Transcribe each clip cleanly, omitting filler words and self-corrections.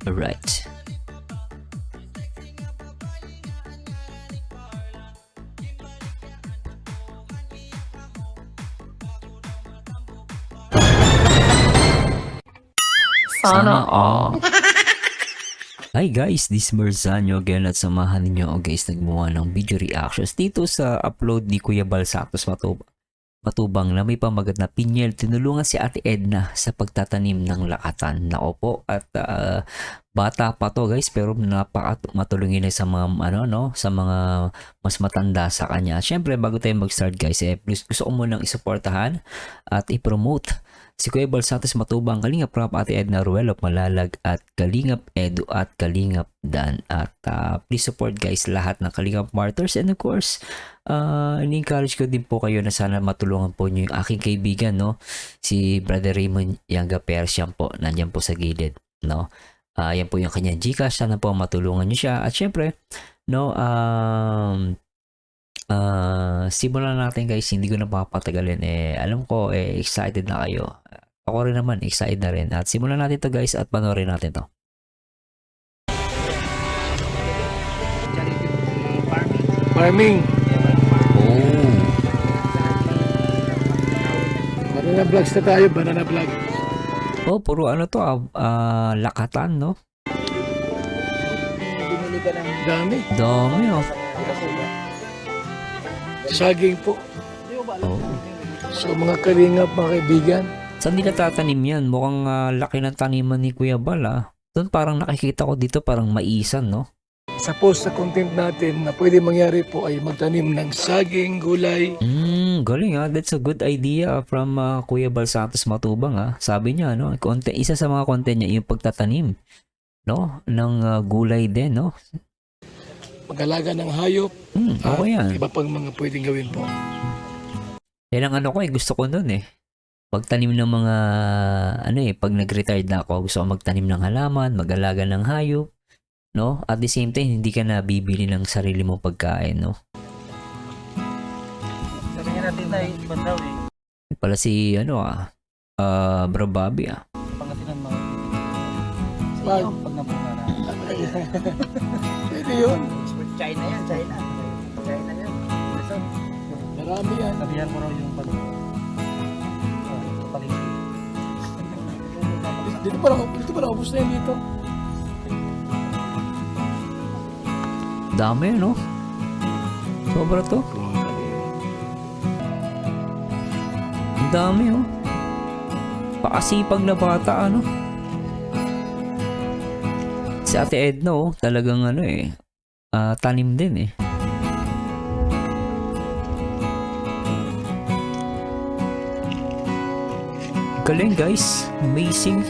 Alright. Sana all. Hi guys, this is Berzanyo again at samahan ninyo ako guys nagmuha ng video reactions dito sa upload ni Kuya Bal Santos Matubang na may pamagat na Pinyel. Tinulungan si Ate Edna sa pagtatanim ng lakatan. Nako po, at bata pa to guys pero matulungin na sa mga sa mga mas matanda sa kanya. Syempre bago tayo mag-start guys, please gusto ko munang isuportahan at i-promote si Kuya Bal Santos Matubang, Kalingap Rap, Ate Edna Ruel of Malalag at Kalingap Edu at Kalingap Dan. At please support guys lahat ng Kalingap Martyrs, and of course ini-encourage ko din po kayo na sana matulungan po nyo yung aking kaibigan, no, si Brother Raymond Yanga Persian po, nandyan po sa gilid, no. Yan po yung kanyang Gcash, sana po matulungan nyo siya. At syempre no, simulan natin guys, hindi ko na papatagalin, alam ko excited na kayo, ako rin naman excited na rin, at simulan natin to guys at panoorin natin to. Farming. Oh, Banana vlogs na tayo, banana vlog. oh, puro ano to, lakatan, no. Bumili ka ng Dami. Dami, oh. Saging po. Oh. So mga kalingap, mga kaibigan. Saan nila tatanim yan? Mukhang laki ng taniman ni Kuya Bal, Doon parang nakikita ko dito parang maisan, no. Sa post sa content natin na pwede mangyari po ay magtanim ng saging, gulay. Galing, that's a good idea from Kuya Bal Santos Matubang, Sabi niya, no, isa sa mga content niya yung pagtatanim, no, ng gulay din, no. Mag-alaga ng hayop. Okay yan. Iba pang mga pwedeng gawin po. Yan ang gusto ko nun, Pagtanim ng mga, pag nag-retired na ako, gusto ko magtanim ng halaman, mag-alaga ng hayop, no. At the same time, hindi ka na bibili ng sarili mong pagkain, no. sabi nga natin na iba daw Pala si, Bro Bobby, Pangasinan mo. Sa Pag- iyo, pag napunga na. Pwede yun. China yan, China. China yan. Luzon. Marami yan. Sabihan mo raw yung paligid. Dito pa ubos na yan dito. Dami, no? Sobra to. Ang dami, oh. Pakasipag na bata, Si Ate Edna, talagang tanim din, Galing, guys. Amazing.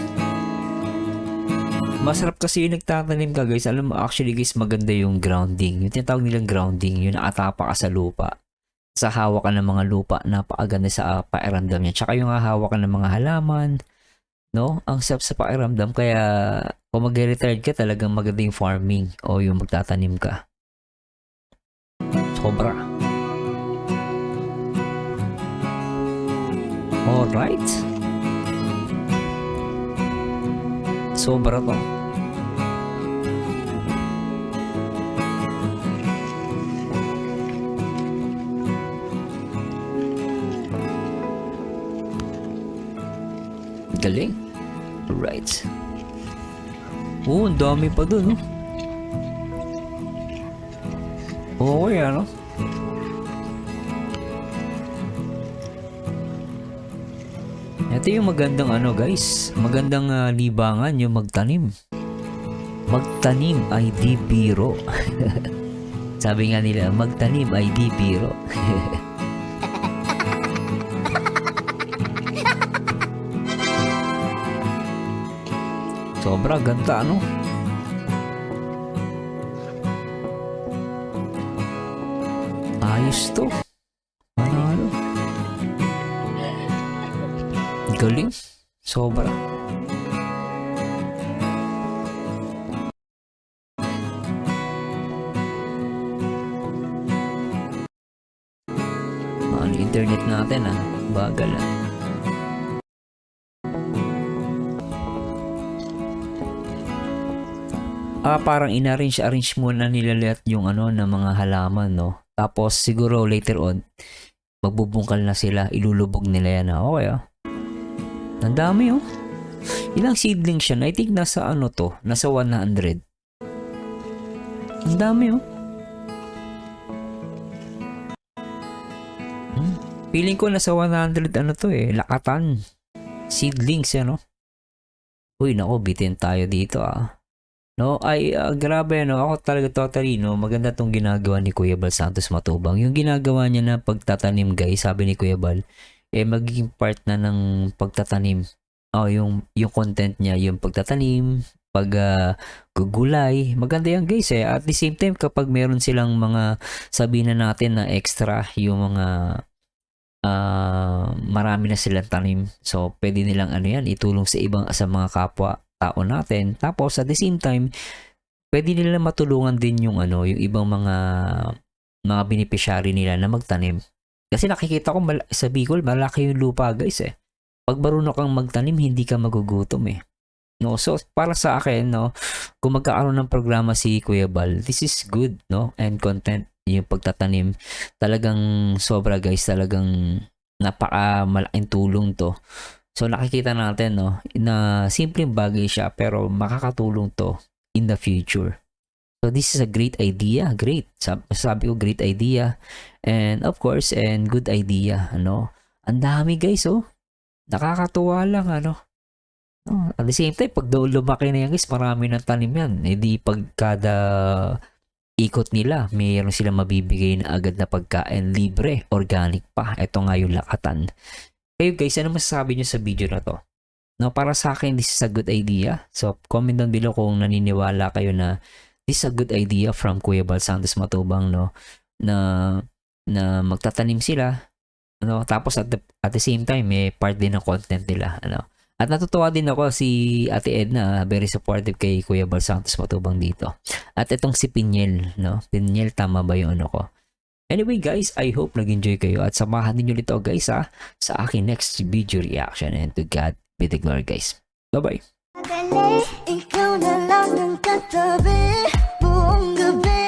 Masarap kasi yung nagtatanim ka, guys. Alam mo, actually, guys, maganda yung grounding. Yung tinatawag nilang grounding, yung nakatapa ka sa lupa. Sa hawak ka ng mga lupa, napakaganda sa pakiramdam niya. Tsaka yung hawak ka ng mga halaman, no? Ang sarap sa pakiramdam. Kaya, kung mag-retired ka, talagang maganda yung farming o yung magtatanim ka. Sobra. Alright. Sobra to. Galing. Right. Ang dami pa dun, Okay, Ito yung magandang guys. Magandang libangan yung magtanim. Magtanim ay di biro. Sabi nga nila, magtanim ay di biro. Sobra ganda, Ayos to. Galing. Sobra. Internet natin, bagal, parang inarrange muna nila lahat yung ano ng mga halaman, no? Tapos siguro later on, magbubungkal na sila, ilulubog nila yan, okay, Ang dami, Ilang seedlings siya? I think nasa ano to, nasa 100. Ang dami, Feeling ko nasa 100 ano to lakatan. Seedlings yan, Uy, nako, bitin tayo dito, No, grabe, Ako talaga totally, maganda tong ginagawa ni Kuya Bal Santos Matubang. Yung ginagawa niya na pagtatanim, guys, sabi ni Kuya Bal, magiging part na ng pagtatanim. Yung content niya, yung pagtatanim, gugulay. Maganda yan, guys, At the same time, kapag meron silang mga, sabihin na natin na extra, yung mga marami na silang tanim. So, pwede nilang itulong sa mga kapwa tao natin. Tapos, at the same time, pwede nila matulungan din yung yung ibang mga beneficiary nila na magtanim. Kasi nakikita ko sa Bicol, malaki yung lupa, guys, Pag marunong kang magtanim, hindi ka magugutom, No, so para sa akin, kung magkakaroon ng programa si Kuya Bal, this is good, and content yung pagtatanim. Talagang sobra, guys, talagang napaka malaking tulong to. So nakikita natin, na simpleng bagay siya pero makakatulong to in the future. So this is a great idea, great. Sabi ko great idea, and of course, and good idea, Ang dami, guys, nakakatuwa lang, At the same time, pag daw lumaki na yan, guys, marami ng tanim yan. Hindi pag kada ikot nila, mayroon sila mabibigay na agad na pagkain, libre, organic pa. Ito nga yung lakatan. Kayo, guys, ano masasabi nyo sa video na to? Para sa akin, this is a good idea. So, comment down below kung naniniwala kayo na this is a good idea from Kuya Bal Santos Matubang, na magtatanim sila, tapos at the same time, part din ng content nila, At natutuwa din ako si Ate Edna, very supportive kay Kuya Bal Santos Matubang dito. At itong si Pinyel, Pinyel, tama ba yung ko? Anyway, guys, I hope nag-enjoy kayo at samahan niyo nito, guys, sa aking next video reaction, and to God be the glory, guys. Bye-bye. ikaw na lang ang katabi buong gabi.